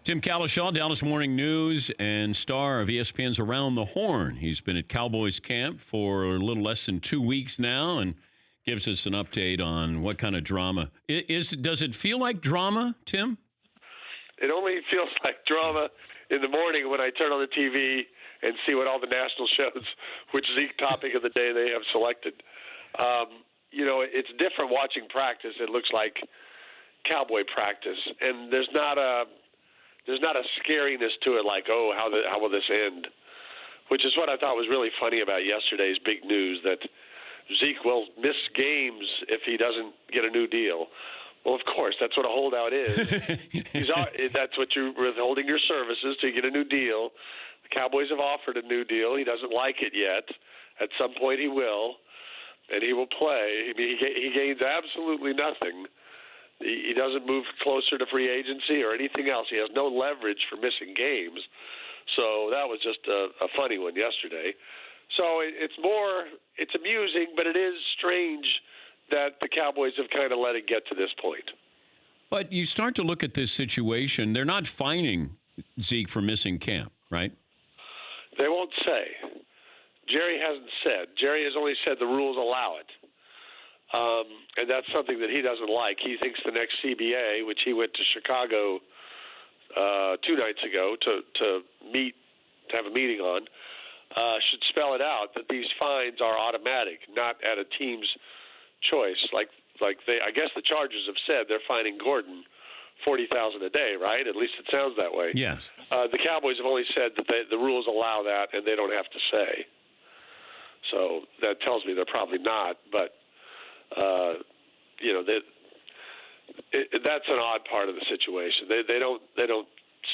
Tim Cowlishaw, Dallas Morning News and star of ESPN's Around the Horn. He's been at Cowboys camp for a little less than 2 weeks now and gives us an update on what kind of drama. Does it feel like drama, Tim? It only feels like drama in the morning when I turn on the TV and see what all the national shows, which Zeke topic of the day they have selected. It's different watching practice. It looks like Cowboy practice, and there's not a scariness to it, like, how will this end? Which is what I thought was really funny about yesterday's big news, that Zeke will miss games if he doesn't get a new deal. Well, of course, that's what a holdout is. That's what you're withholding your services to get a new deal. The Cowboys have offered a new deal. He doesn't like it yet. At some point he will, and he will play. I mean, he gains absolutely nothing. He doesn't move closer to free agency or anything else. He has no leverage for missing games. So that was just a funny one yesterday. So it's amusing, but it is strange that the Cowboys have kind of let it get to this point. But you start to look at this situation. They're not fining Zeke for missing camp, right? They won't say. Jerry hasn't said. Jerry has only said the rules allow it. And that's something that he doesn't like. He thinks the next CBA, which he went to Chicago 2 nights ago to have a meeting on, should spell it out that these fines are automatic, not at a team's choice. I guess the Chargers have said they're fining Gordon $40,000 a day, right? At least it sounds that way. Yes. The Cowboys have only said that the rules allow that, and they don't have to say. So that tells me they're probably not, but. That's an odd part of the situation. They don't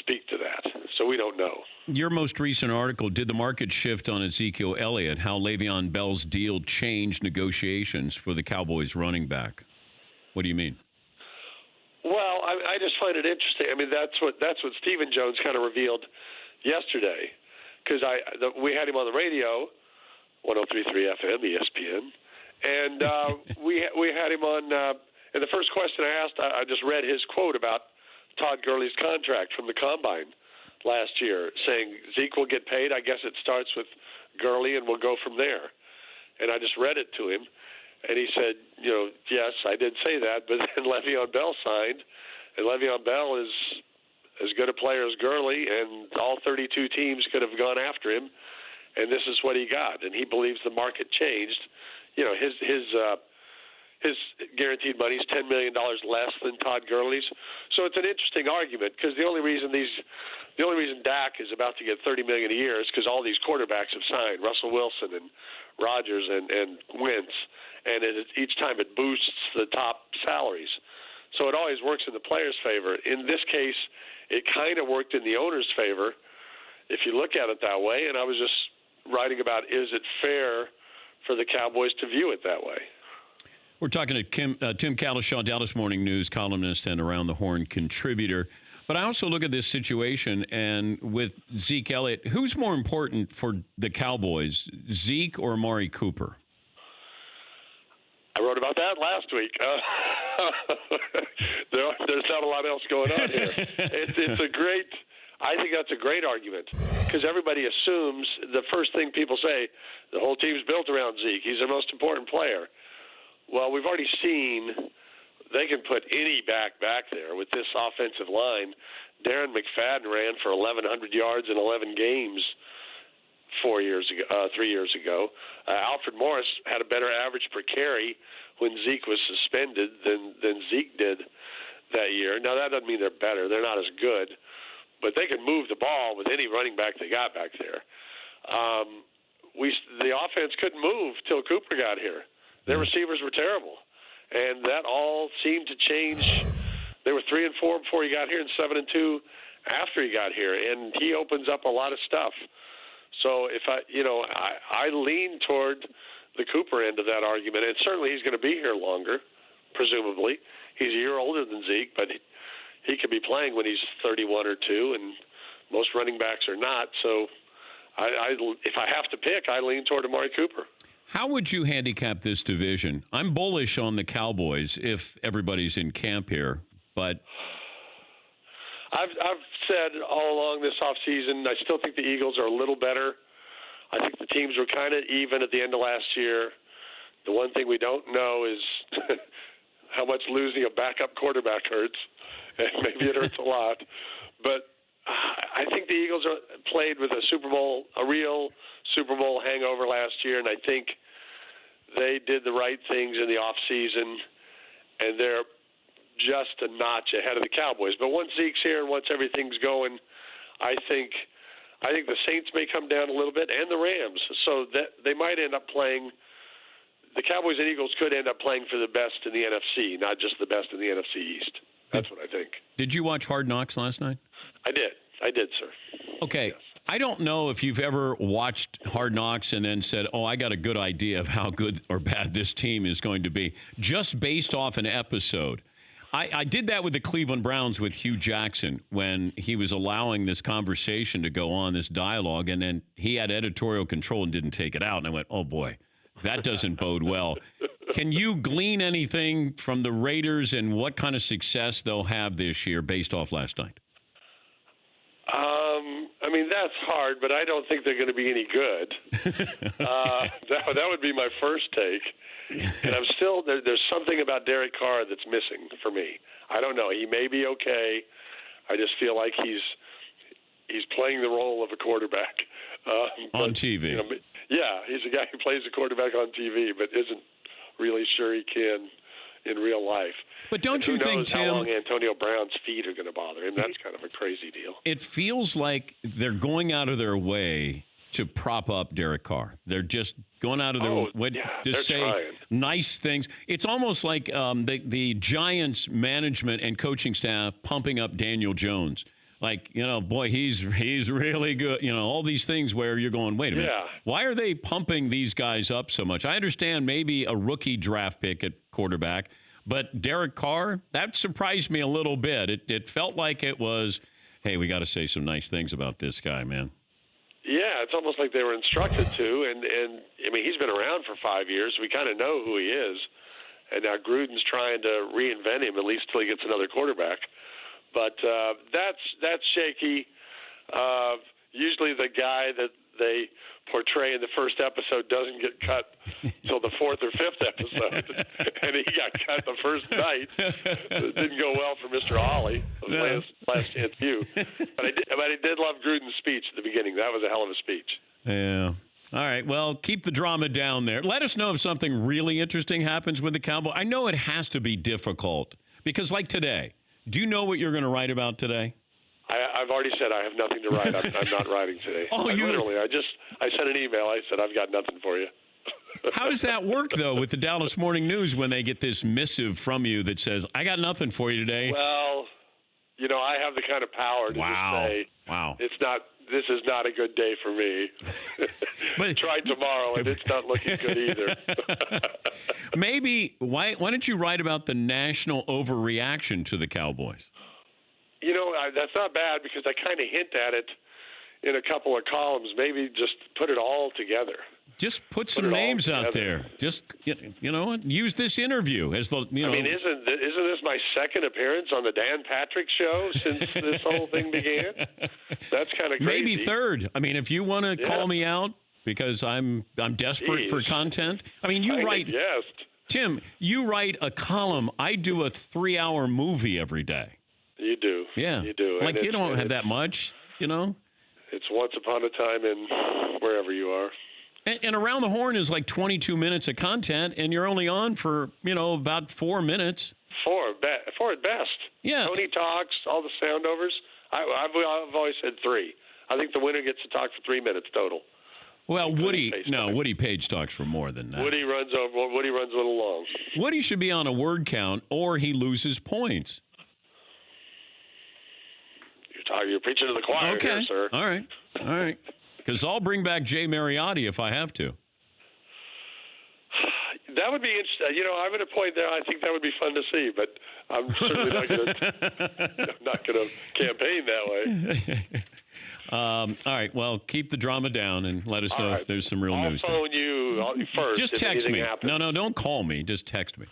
speak to that, so we don't know. Your most recent article, did the market shift on Ezekiel Elliott, how Le'Veon Bell's deal changed negotiations for the Cowboys running back? What do you mean? Well, I just find it interesting. I mean, that's what Stephen Jones kind of revealed yesterday, because we had him on the radio, 103.3 FM, ESPN. And we had him on, and the first question I asked, I just read his quote about Todd Gurley's contract from the Combine last year, saying Zeke will get paid. I guess it starts with Gurley, and we'll go from there. And I just read it to him, and he said, yes, I did say that, but then Le'Veon Bell signed, and Le'Veon Bell is as good a player as Gurley, and all 32 teams could have gone after him, and this is what he got. And he believes the market changed. His guaranteed money is $10 million less than Todd Gurley's. So it's an interesting argument, because the only reason Dak is about to get $30 million a year is because all these quarterbacks have signed, Russell Wilson and Rodgers and Wentz, and each time it boosts the top salaries. So it always works in the player's favor. In this case, it kind of worked in the owner's favor, if you look at it that way. And I was just writing about, is it fair for the Cowboys to view it that way? We're talking to Tim Cowlishaw, Dallas Morning News columnist and Around the Horn contributor. But I also look at this situation, and with Zeke Elliott, who's more important for the Cowboys, Zeke or Amari Cooper? I wrote about that last week. There's not a lot else going on here. I think that's a great argument, because everybody assumes, the first thing people say, the whole team's built around Zeke. He's their most important player. Well, we've already seen they can put any back there with this offensive line. Darren McFadden ran for 1,100 yards in 11 games 3 years ago. Alfred Morris had a better average per carry when Zeke was suspended than Zeke did that year. Now, that doesn't mean they're better. They're not as good. But they can move the ball with any running back they got back there. The offense couldn't move till Cooper got here. Their receivers were terrible, and that all seemed to change. They were 3-4 before he got here, and 7-2 after he got here, and he opens up a lot of stuff. So if I lean toward the Cooper end of that argument, and certainly he's going to be here longer, presumably. He's a year older than Zeke, but he could be playing when he's 31 or 2, and most running backs are not. So if I have to pick, I lean toward Amari Cooper. How would you handicap this division? I'm bullish on the Cowboys if everybody's in camp here, but I've said all along this offseason, I still think the Eagles are a little better. I think the teams were kind of even at the end of last year. The one thing we don't know is how much losing a backup quarterback hurts, and maybe it hurts a lot. But I think the Eagles played with a real Super Bowl hangover last year, and I think they did the right things in the offseason, and they're just a notch ahead of the Cowboys. But once Zeke's here and once everything's going, I think the Saints may come down a little bit, and the Rams. So that they might end up playing. The Cowboys and Eagles could end up playing for the best in the NFC, not just the best in the NFC East. That's what I think. Did you watch Hard Knocks last night? I did, sir. Okay. Yes. I don't know if you've ever watched Hard Knocks and then said, oh, I got a good idea of how good or bad this team is going to be, just based off an episode. I did that with the Cleveland Browns with Hugh Jackson when he was allowing this conversation to go on, this dialogue, and then he had editorial control and didn't take it out. And I went, oh, boy, that doesn't bode well. Can you glean anything from the Raiders and what kind of success they'll have this year based off last night? I mean, that's hard, but I don't think they're going to be any good. That would be my first take. And I'm still there's something about Derek Carr that's missing for me. I don't know. He may be okay. I just feel like he's playing the role of a quarterback on TV. You know, yeah, he's a guy who plays a quarterback on TV, but isn't really sure he can in real life. But don't you think, Tim, how long Antonio Brown's feet are going to bother him? That's kind of a crazy deal. It feels like they're going out of their way to prop up Derek Carr. They're just going out of their way to say trying nice things. It's almost like the Giants management and coaching staff pumping up Daniel Jones. Like, boy, he's really good. All these things where you're going, wait a minute. Yeah. Why are they pumping these guys up so much? I understand maybe a rookie draft pick at quarterback, but Derek Carr, that surprised me a little bit. It felt like it was, hey, we got to say some nice things about this guy, man. Yeah, it's almost like they were instructed to. And I mean, he's been around for 5 years. We kind of know who he is. And now Gruden's trying to reinvent him, at least till he gets another quarterback. But that's shaky. Usually the guy that they portray in the first episode doesn't get cut till the fourth or fifth episode. And he got cut the first night. It didn't go well for Mr. Ollie, last chance view. But I did love Gruden's speech at the beginning. That was a hell of a speech. Yeah. All right. Well, keep the drama down there. Let us know if something really interesting happens with the Cowboys. I know it has to be difficult because, like today, do you know what you're going to write about today? I've already said I have nothing to write. I'm not writing today. Oh, I sent an email. I said, I've got nothing for you. How does that work, though, with the Dallas Morning News when they get this missive from you that says, I got nothing for you today? Well, I have the kind of power to just say, this is not a good day for me. But try tomorrow, and it's not looking good either. Maybe, why don't you write about the national overreaction to the Cowboys? That's not bad because I kind of hint at it in a couple of columns. Maybe just put it all together. Just put some names out there. Just, use this interview as the, I mean, isn't this my second appearance on the Dan Patrick Show since this whole thing began? That's kind of crazy. Maybe third. I mean, if you want to call me out because I'm desperate for content. I mean, you write. Yes. Tim, you write a column. I do a 3-hour movie every day. You do. Yeah. You do. Like, you don't have that much, It's once upon a time in wherever you are. And Around the Horn is like 22 minutes of content, and you're only on for, about 4 minutes. Four at best. Yeah. Tony talks, all the soundovers. I've always said 3. I think the winner gets to talk for 3 minutes total. Well, Woody Page talks for more than that. Woody runs a little long. Woody should be on a word count, or he loses points. You're preaching to the choir here, sir. All right. Because I'll bring back Jay Mariotti if I have to. That would be interesting. I'm at a point there. I think that would be fun to see, but I'm certainly not going to campaign that way. All right. Well, keep the drama down and let us know if there's some real news. I'll phone you first. Just text me. No, don't call me. Just text me.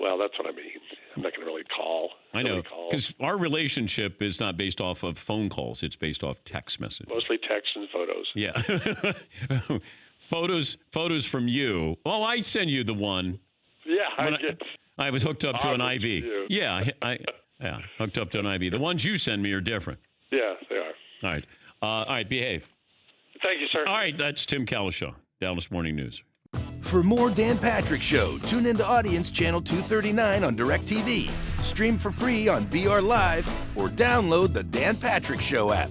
Well, that's what I mean. I'm not going to really call. I know, because our relationship is not based off of phone calls. It's based off text messages. Mostly text and photos. Yeah. Photos from you. Oh, I send you the one. Yeah, I was hooked up to an IV. Yeah, hooked up to an IV. The ones you send me are different. Yeah, they are. All right, behave. Thank you, sir. All right, that's Tim Cowlishaw, Dallas Morning News. For more Dan Patrick Show, tune into Audience Channel 239 on DirecTV. Stream for free on BR Live or download the Dan Patrick Show app.